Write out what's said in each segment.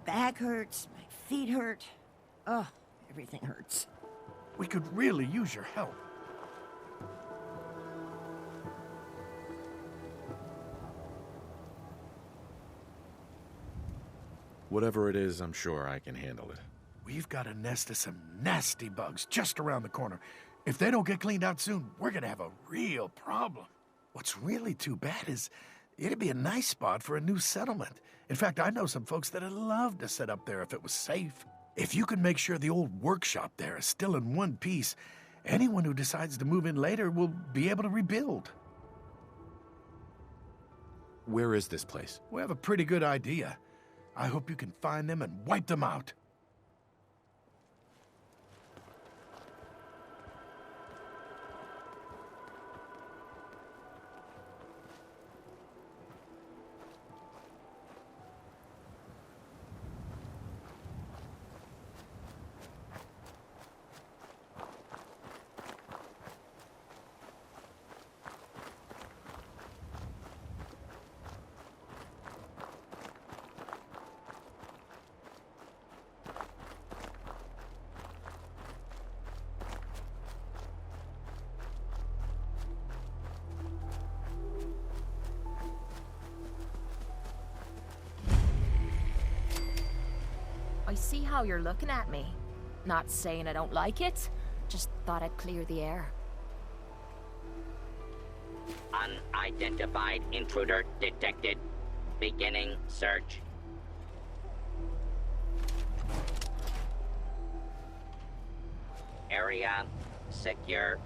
back hurts, my feet hurt. Oh, everything hurts. We could really use your help. Whatever it is, I'm sure I can handle it. We've got a nest of some nasty bugs just around the corner. If they don't get cleaned out soon, we're gonna have a real problem. What's really too bad is it'd be a nice spot for a new settlement. In fact, I know some folks that'd love to set up there if it was safe. If you can make sure the old workshop there is still in one piece, anyone who decides to move in later will be able to rebuild. Where is this place? We have a pretty good idea. I hope you can find them and wipe them out. I see how you're looking at me. Not saying I don't like it, just thought I'd clear the air. Unidentified intruder detected. Beginning search. Area secure.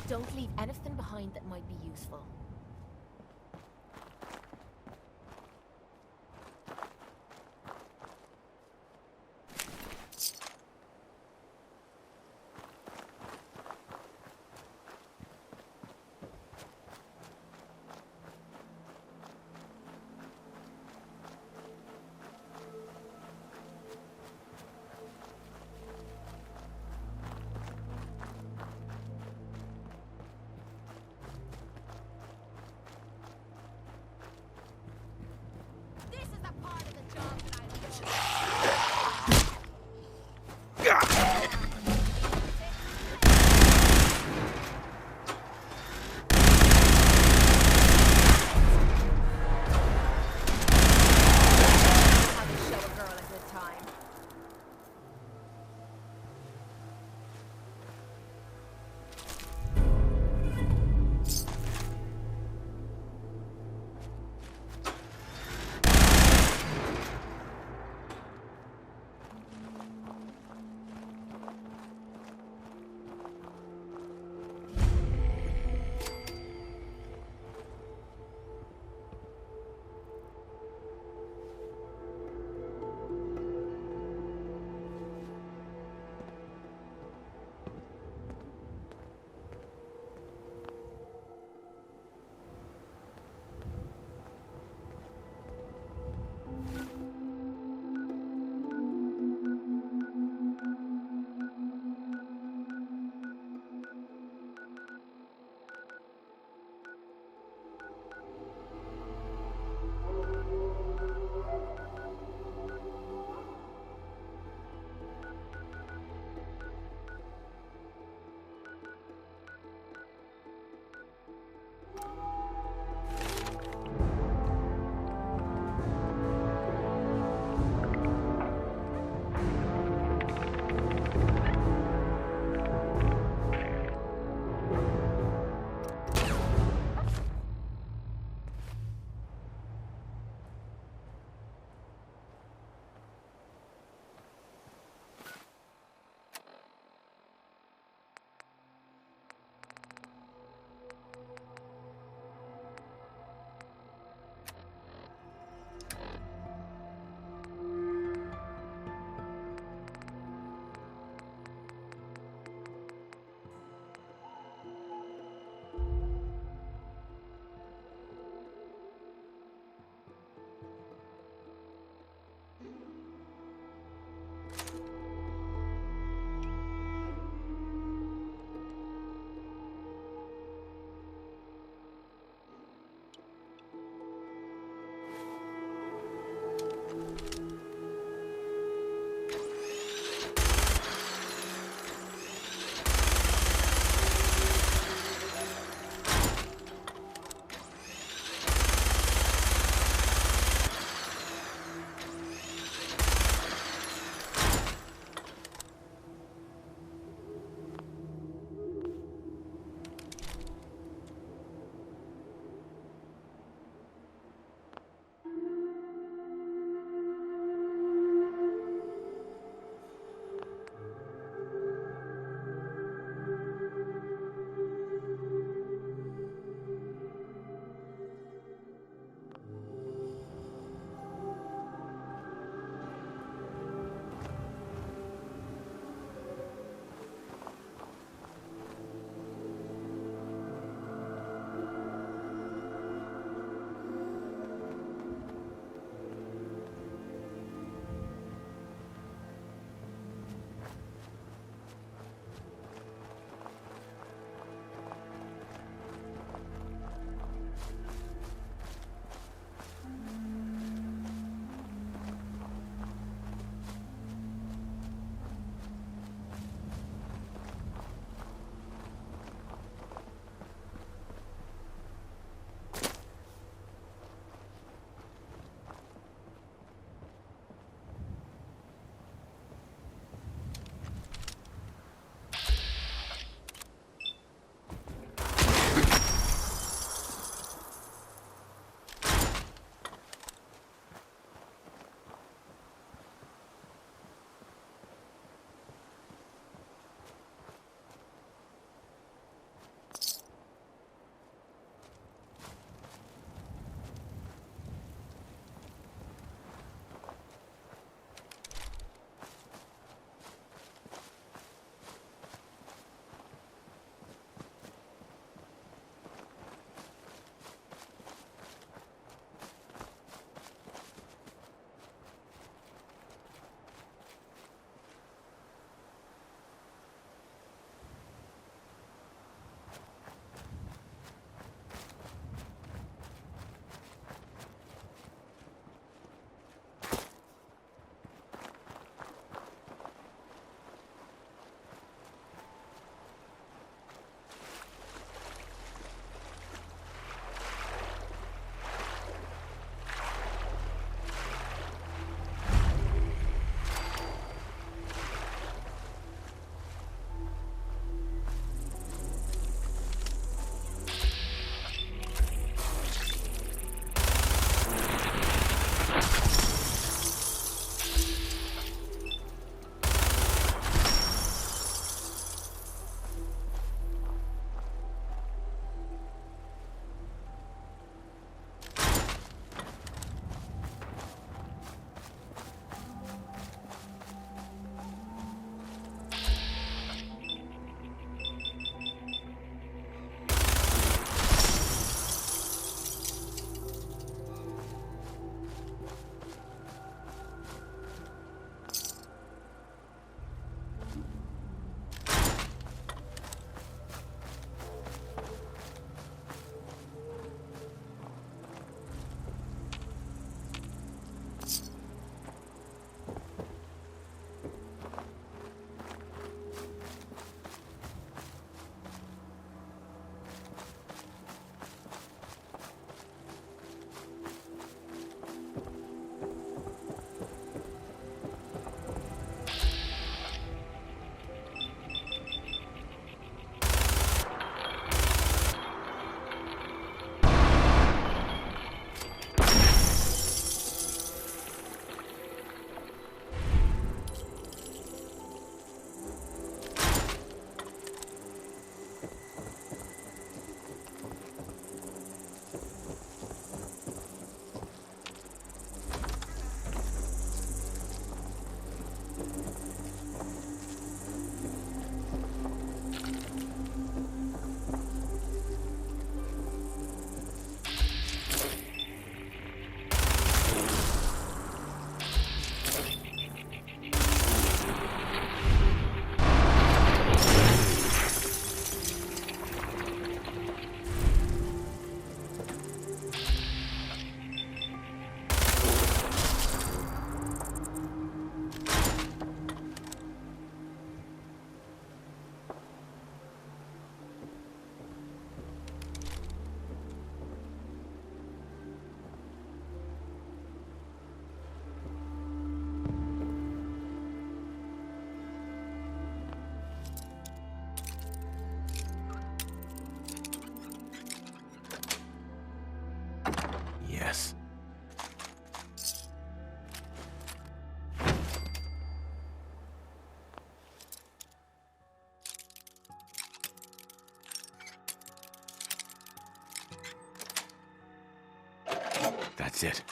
Don't leave anything behind that might be useful. This is the part of the job that I love. How to show a girl a good time. Yes. That's it.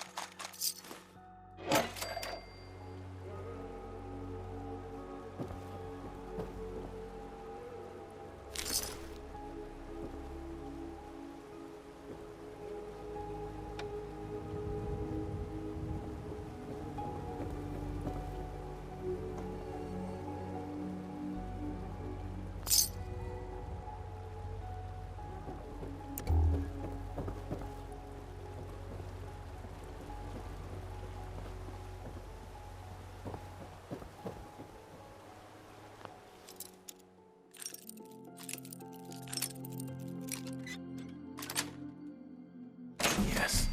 Yes.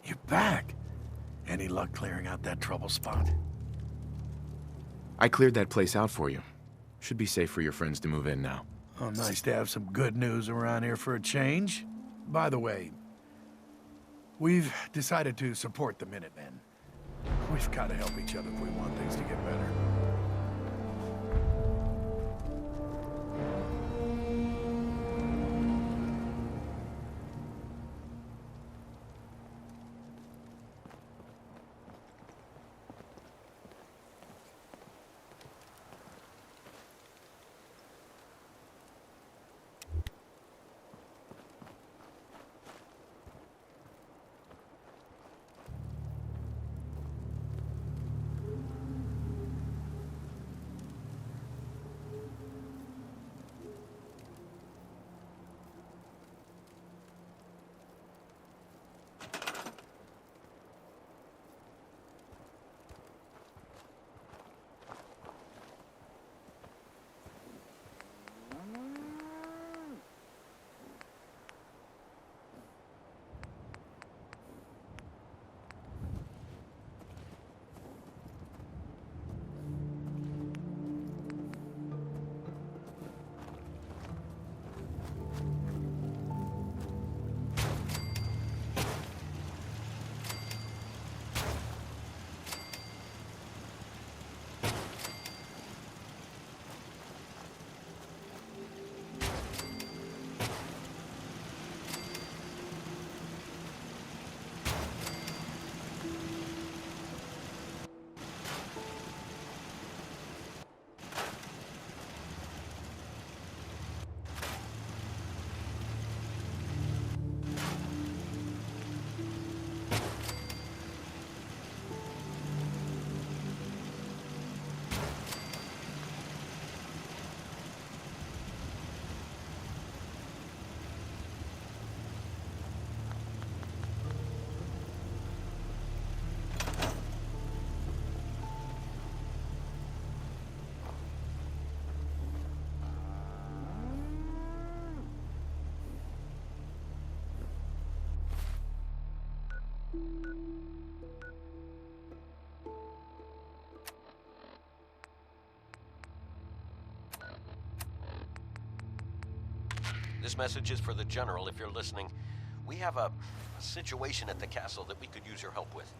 You're back. Any luck clearing out that trouble spot? I cleared that place out for you. Should be safe for your friends to move in now. Oh, nice to have some good news around here for a change. By the way, we've decided to support the Minutemen. We've got to help each other if we want things to get better. This message is for the General, if you're listening. We have a situation at the castle that we could use your help with.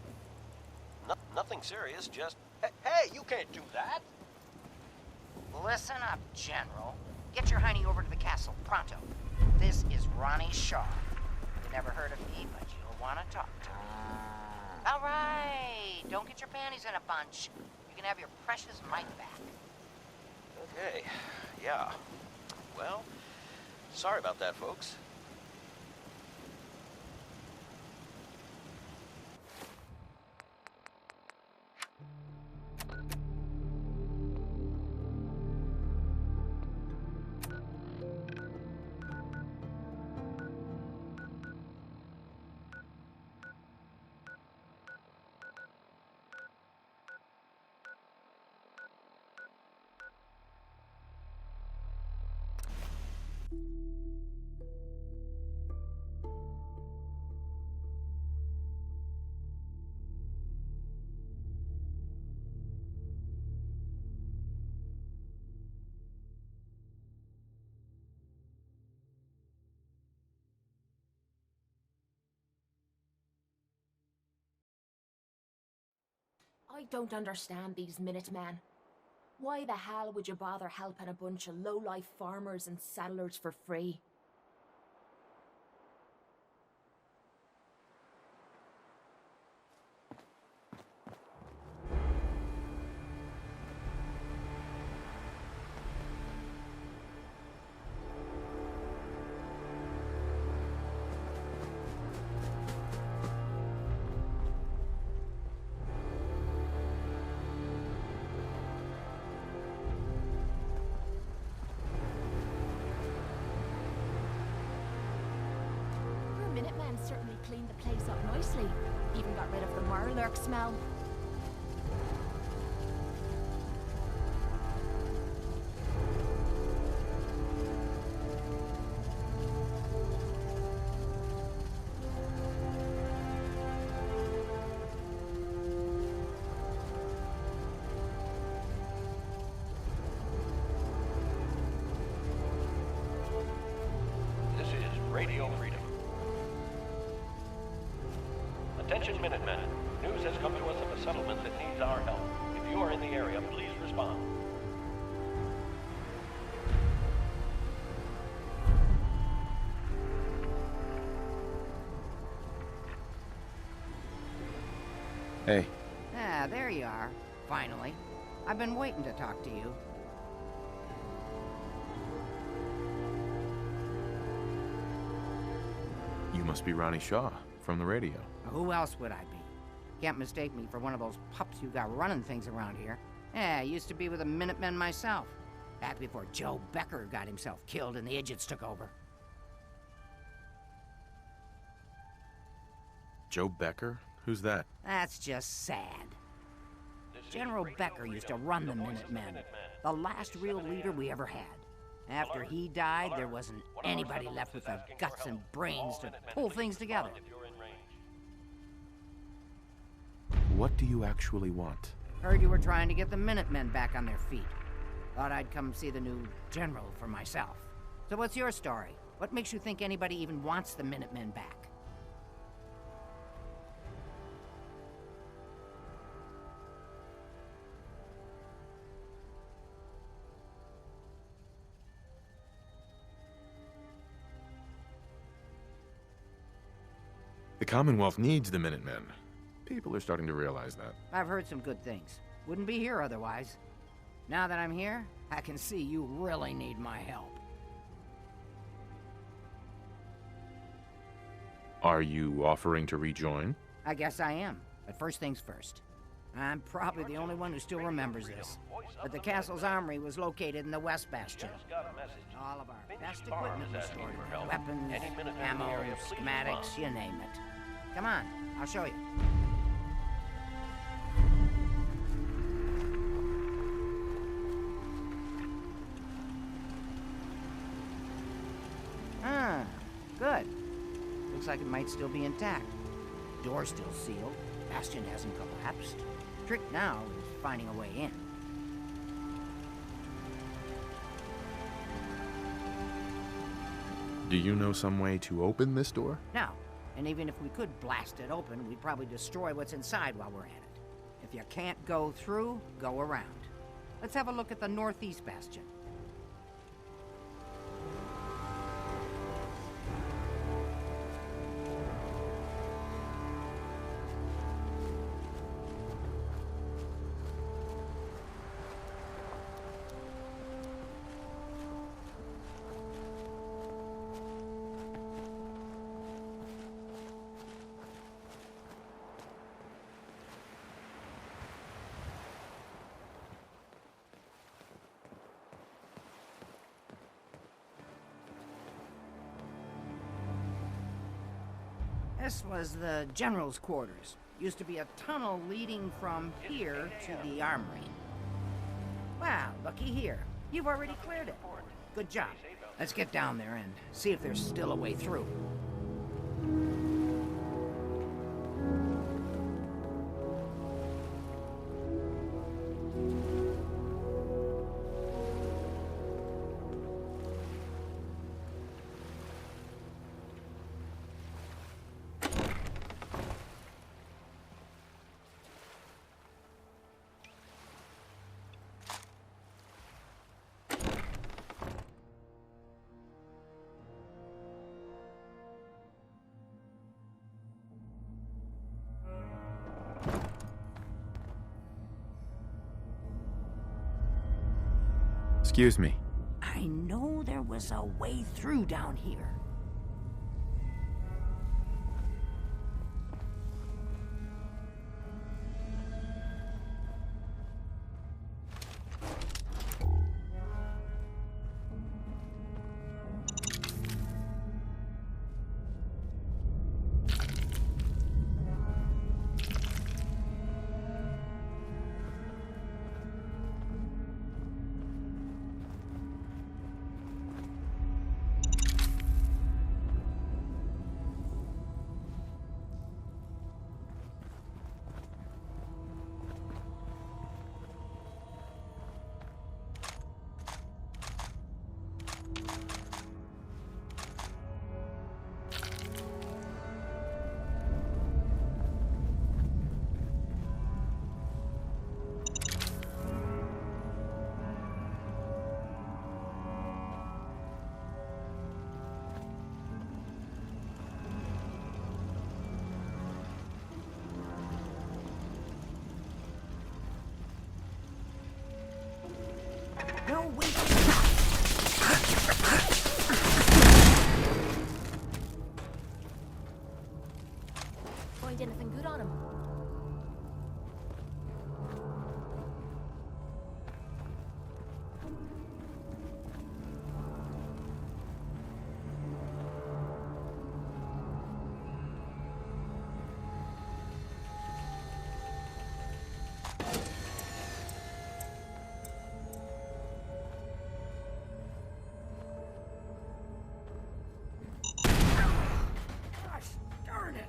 Nothing serious, just... Hey, you can't do that! Listen up, General. Get your hiney over to the castle, pronto. This is Ronnie Shaw. You never heard of me, but you'll want to talk to me. All right, don't get your panties in a bunch. You can have your precious mic back. Okay, yeah. Well, sorry about that, folks. I don't understand these Minutemen. Why the hell would you bother helping a bunch of low-life farmers and settlers for free? Minutemen certainly cleaned the place up nicely. Even got rid of the Mirelurk smell. This is Radio Freedom. Attention Minutemen. News has come to us of a settlement that needs our help. If you are in the area, please respond. Hey, Ah, there you are. Finally. I've been waiting to talk to you. you must be Ronnie Shaw from the radio. Who else would I be? Can't mistake me for one of those pups you got running things around here. Yeah, I used to be with the Minutemen myself. Back before Joe Becker got himself killed and the Idiots took over. Joe Becker? Who's that? That's just sad. General Becker used to run the Minutemen. The last real leader we ever had. After he died, there wasn't anybody left with the guts and brains to pull things together. What do you actually want? Heard you were trying to get the Minutemen back on their feet. Thought I'd come see the new general for myself. So what's your story? What makes you think anybody even wants the Minutemen back? The Commonwealth needs the Minutemen. People are starting to realize that. I've heard some good things. Wouldn't be here otherwise. Now that I'm here, I can see you really need my help. Are you offering to rejoin? I guess I am, but first things first. I'm probably the only one who still remembers this, but the castle's armory was located in the West Bastion. All of our best equipment was stored there. Weapons, ammo, schematics, you name it. Come on, I'll show you. Ah, good. Looks like it might still be intact. Door's still sealed. Bastion hasn't collapsed. Trick now is finding a way in. Do you know some way to open this door? No. And even if we could blast it open, we'd probably destroy what's inside while we're at it. If you can't go through, go around. Let's have a look at the northeast bastion. This was the general's quarters. Used to be a tunnel leading from here to the armory. Wow, looky here. You've already cleared it. Good job. Let's get down there and see if there's still a way through. Excuse me. I know there was a way through down here. No, wait. Find anything good on him? Gosh darn it!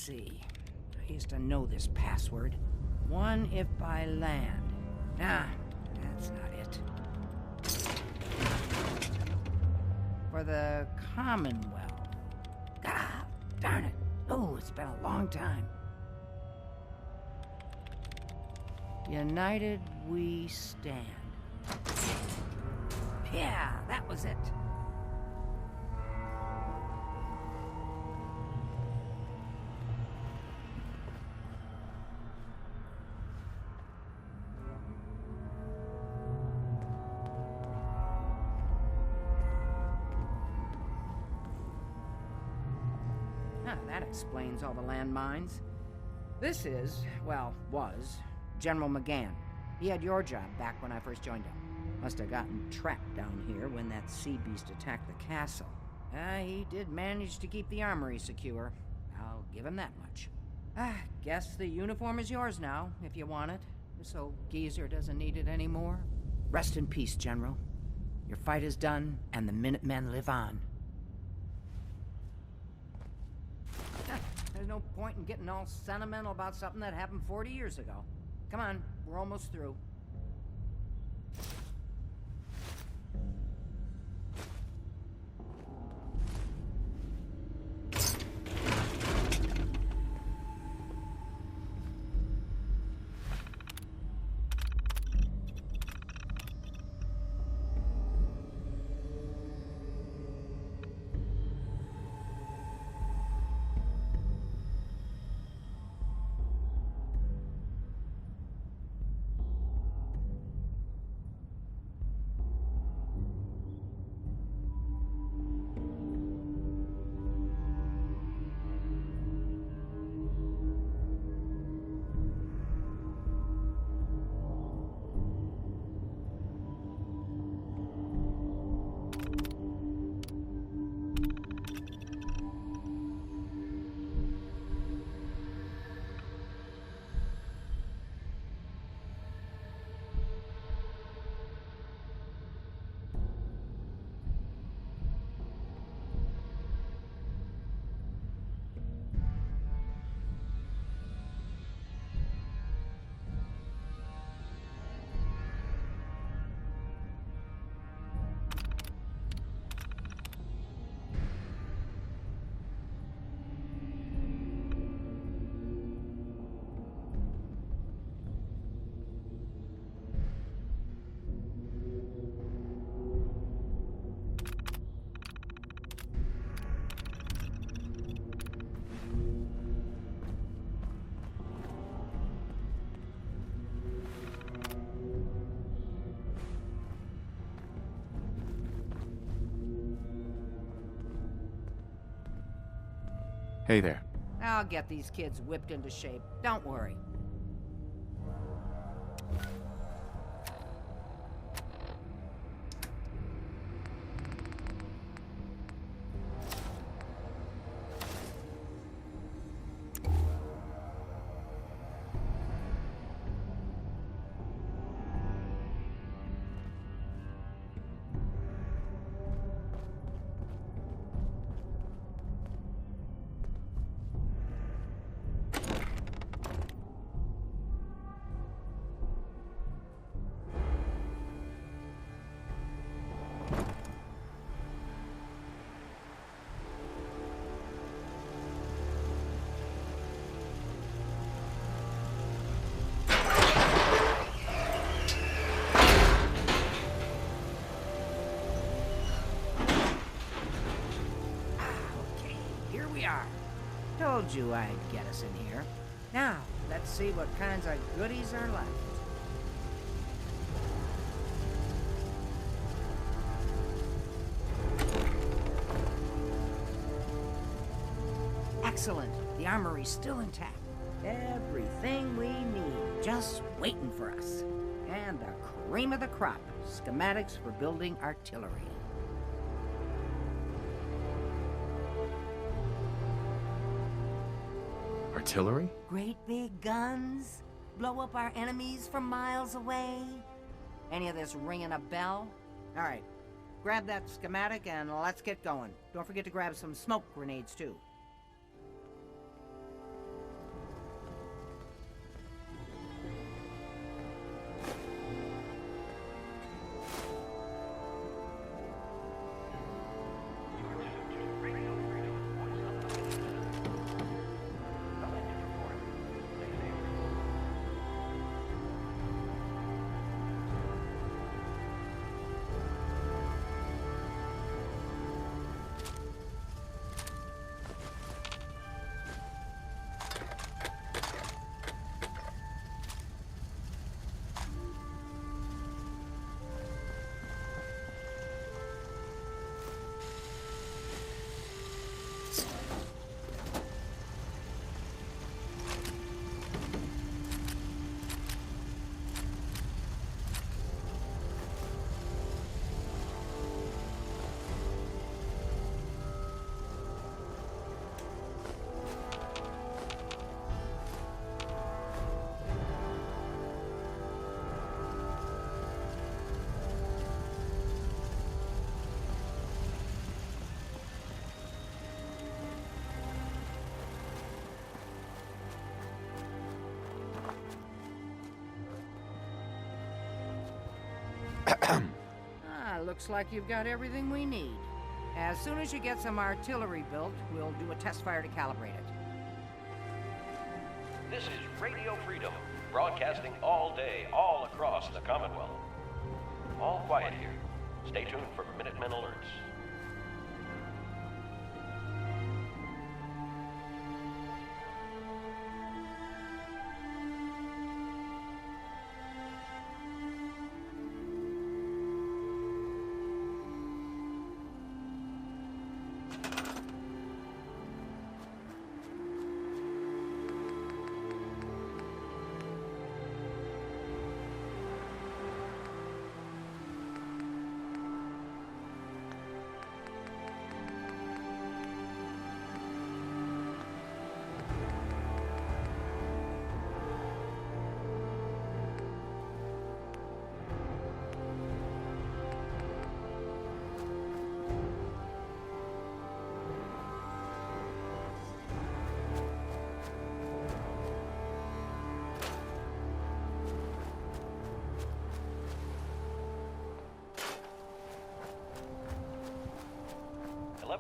see. I used to know this password. One if by land. Ah, that's not it. For the Commonwealth. Ah, darn it. Oh, it's been a long time. United we stand. Yeah, that was it. That explains all the landmines. This is, well, was, General McGann. He had your job back when I first joined him. Must have gotten trapped down here when that sea beast attacked the castle. He did manage to keep the armory secure. I'll give him that much. Guess the uniform is yours now, if you want it. So Geezer doesn't need it anymore. Rest in peace, General. Your fight is done, and the Minutemen live on. There's no point in getting all sentimental about something that happened 40 years ago. Come on, we're almost through. Hey there. I'll get these kids whipped into shape. Don't worry. Told you I'd get us in here. Now, let's see what kinds of goodies are left. Excellent. The armory's still intact. Everything we need, just waiting for us. And the cream of the crop, schematics for building artillery. Artillery? Great big guns? Blow up our enemies from miles away? Any of this ringing a bell? All right, grab that schematic and let's get going. Don't forget to grab some smoke grenades, too. Looks like you've got everything we need. As soon as you get some artillery built, we'll do a test fire to calibrate it. This is Radio Freedom, broadcasting all day, all across the Commonwealth. All quiet here. Stay tuned for Minutemen alerts.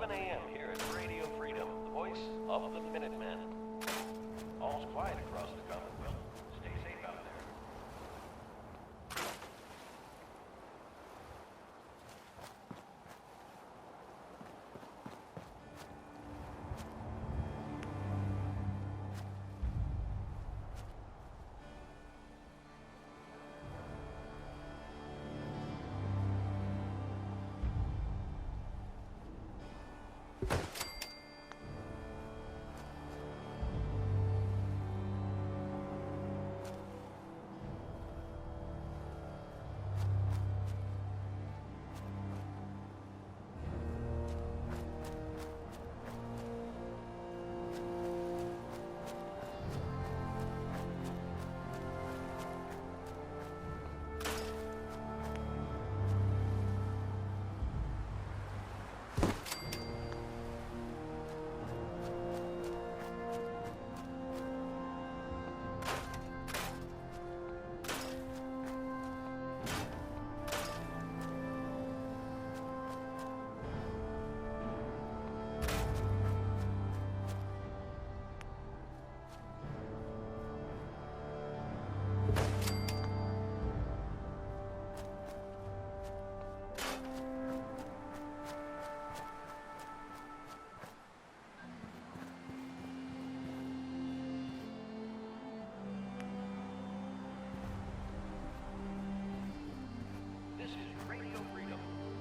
A.m. here at Radio Freedom, the voice of the Minutemen. All's quiet across the Commonwealth. Stay safe out there.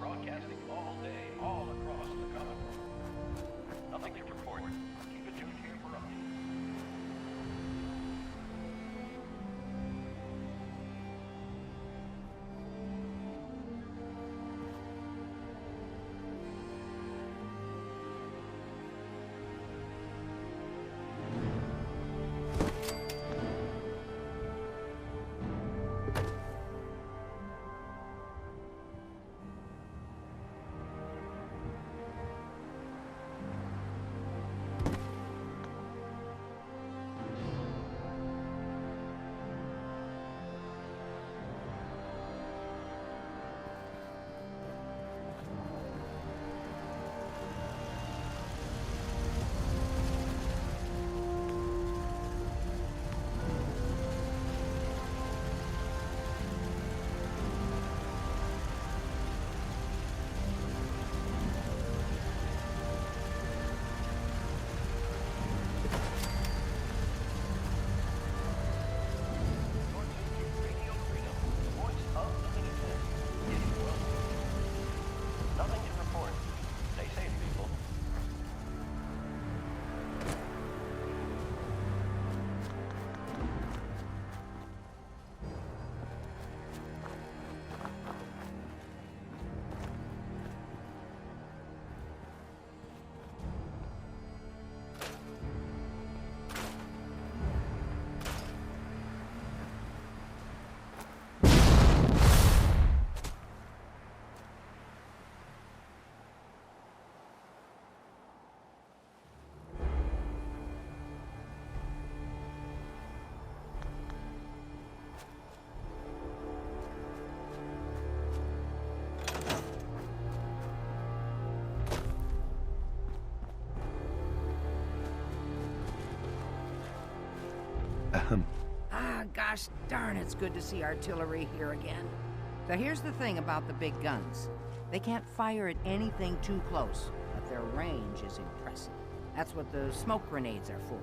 Broadcasting all day, all across the Commonwealth. Nothing to report. Keep it tuned here for updates. Gosh darn, it's good to see artillery here again. So here's the thing about the big guns. They can't fire at anything too close, but their range is impressive. That's what the smoke grenades are for.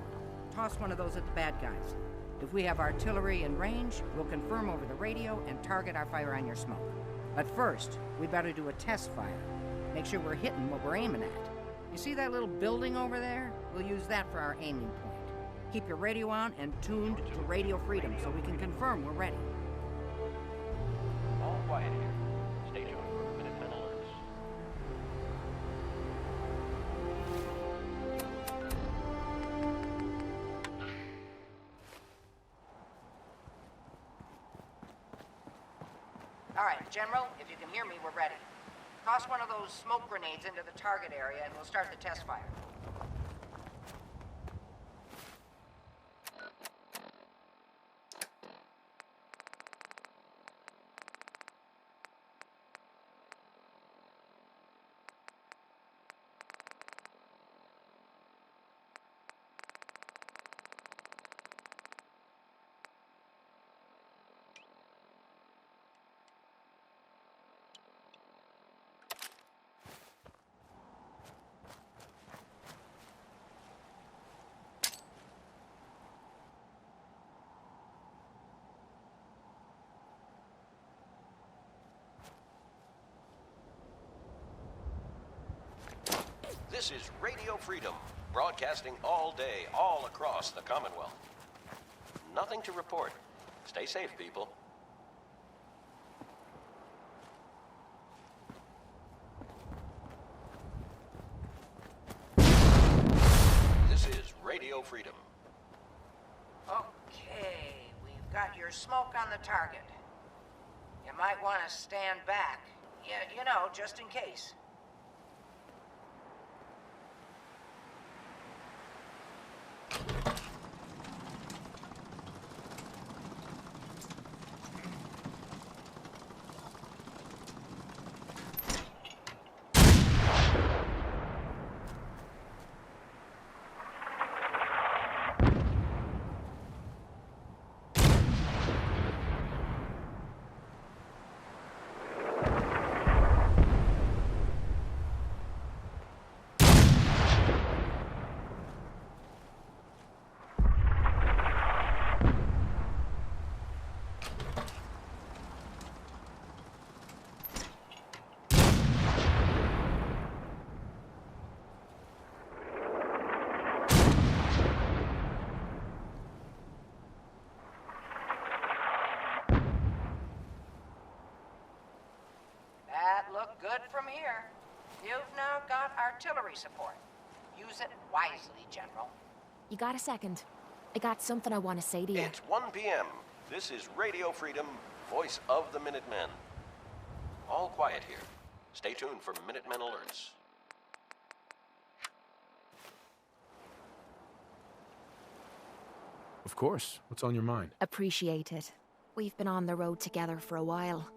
Toss one of those at the bad guys. If we have artillery in range, we'll confirm over the radio and target our fire on your smoke. But first, we better do a test fire. Make sure we're hitting what we're aiming at. You see that little building over there? We'll use that for our aiming point. Keep your radio on and tuned to Radio Freedom so we can confirm we're ready. All quiet here. Stay tuned for Minutemen alerts. All right, General, if you can hear me, we're ready. Toss one of those smoke grenades into the target area and we'll start the test fire. This is Radio Freedom, broadcasting all day, all across the Commonwealth. Nothing to report. Stay safe, people. This is Radio Freedom. Okay, we've got your smoke on the target. You might want to stand back. Yeah, you know, just in case. Look good from here. You've now got artillery support. Use it wisely, General. You got a second? I got something I want to say to you. It's 1 p.m. This is Radio Freedom, voice of the Minutemen. All quiet here. Stay tuned for Minutemen alerts. Of course. What's on your mind? Appreciate it. We've been on the road together for a while.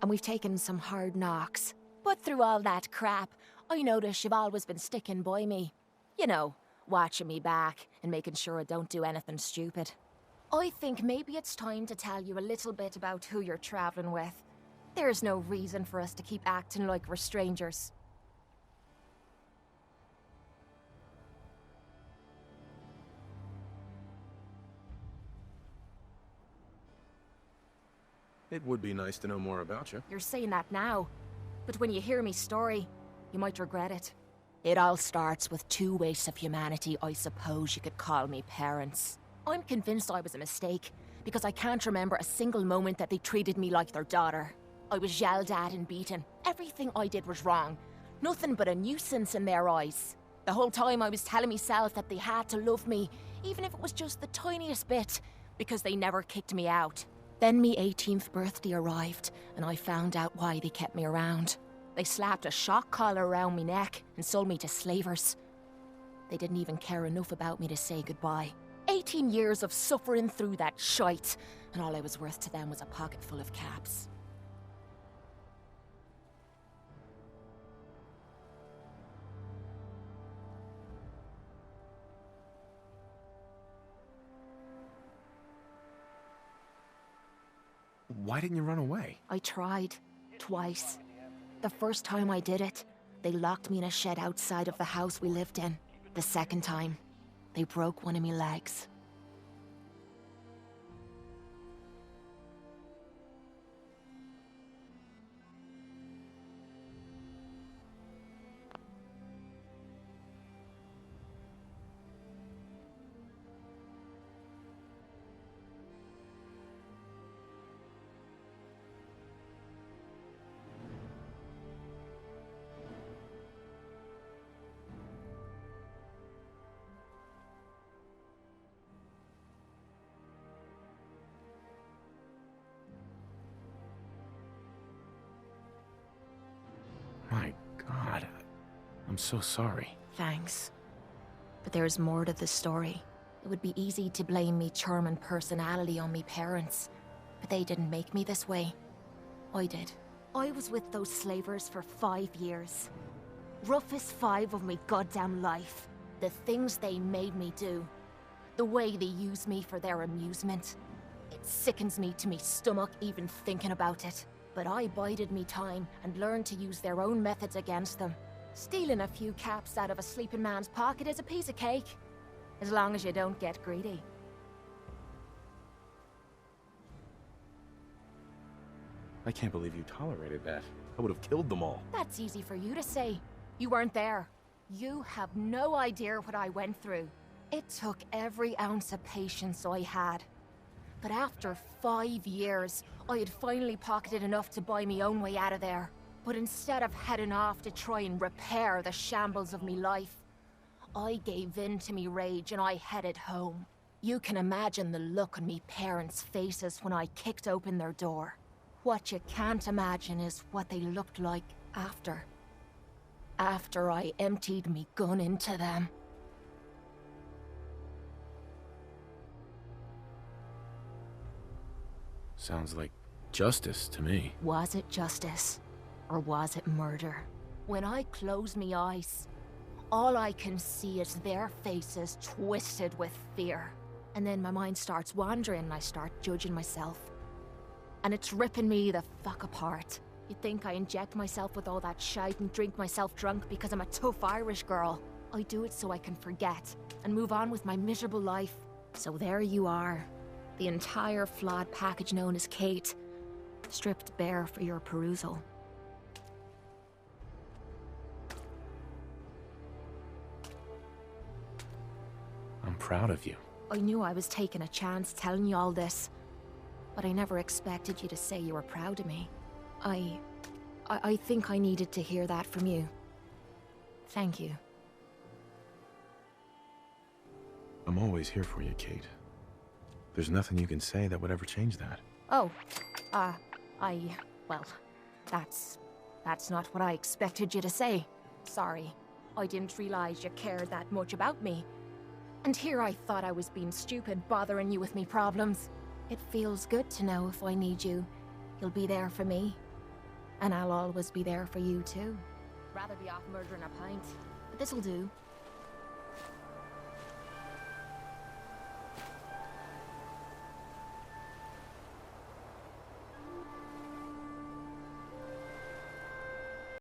And we've taken some hard knocks. But through all that crap, I notice you've always been sticking by me. You know, watching me back and making sure I don't do anything stupid. I think maybe it's time to tell you a little bit about who you're traveling with. There's no reason for us to keep acting like we're strangers. It would be nice to know more about you. You're saying that now, but when you hear me story, you might regret it. It all starts with two wastes of humanity I suppose you could call me parents. I'm convinced I was a mistake, because I can't remember a single moment that they treated me like their daughter. I was yelled at and beaten. Everything I did was wrong. Nothing but a nuisance in their eyes. The whole time I was telling myself that they had to love me, even if it was just the tiniest bit, because they never kicked me out. Then me 18th birthday arrived, and I found out why they kept me around. They slapped a shock collar around me neck and sold me to slavers. They didn't even care enough about me to say goodbye. 18 years of suffering through that shite, and all I was worth to them was a pocket full of caps. Why didn't you run away? I tried. Twice. The first time I did it, they locked me in a shed outside of the house we lived in. The second time, they broke one of my legs. My God. I'm so sorry. Thanks. But there's more to the story. It would be easy to blame me charming personality on me parents, but they didn't make me this way. I did. I was with those slavers for 5 years. Roughest 5 of me goddamn life. The things they made me do. The way they use me for their amusement. It sickens me to me stomach even thinking about it. But I bided me time and learned to use their own methods against them. Stealing a few caps out of a sleeping man's pocket is a piece of cake. As long as you don't get greedy. I can't believe you tolerated that. I would have killed them all. That's easy for you to say. You weren't there. You have no idea what I went through. It took every ounce of patience I had. But after 5 years, I had finally pocketed enough to buy me own way out of there. But instead of heading off to try and repair the shambles of me life, I gave in to me rage and I headed home. You can imagine the look on me parents' faces when I kicked open their door. What you can't imagine is what they looked like after. After I emptied me gun into them. Sounds like justice to me. Was it justice? Or was it murder? When I close me eyes, all I can see is their faces twisted with fear. And then my mind starts wandering and I start judging myself. And it's ripping me the fuck apart. You'd think I inject myself with all that shite and drink myself drunk because I'm a tough Irish girl. I do it so I can forget and move on with my miserable life. So there you are. The entire flawed package known as Kate. Stripped bare for your perusal. I'm proud of you. I knew I was taking a chance telling you all this, but I never expected you to say you were proud of me. I think I needed to hear that from you. Thank you. I'm always here for you, Kate. There's nothing you can say that would ever change that. Oh, well, that's not what I expected you to say. Sorry. I didn't realize you cared that much about me. And here I thought I was being stupid, bothering you with me problems. It feels good to know if I need you, you'll be there for me. And I'll always be there for you too. Rather be off murdering a pint, but this'll do.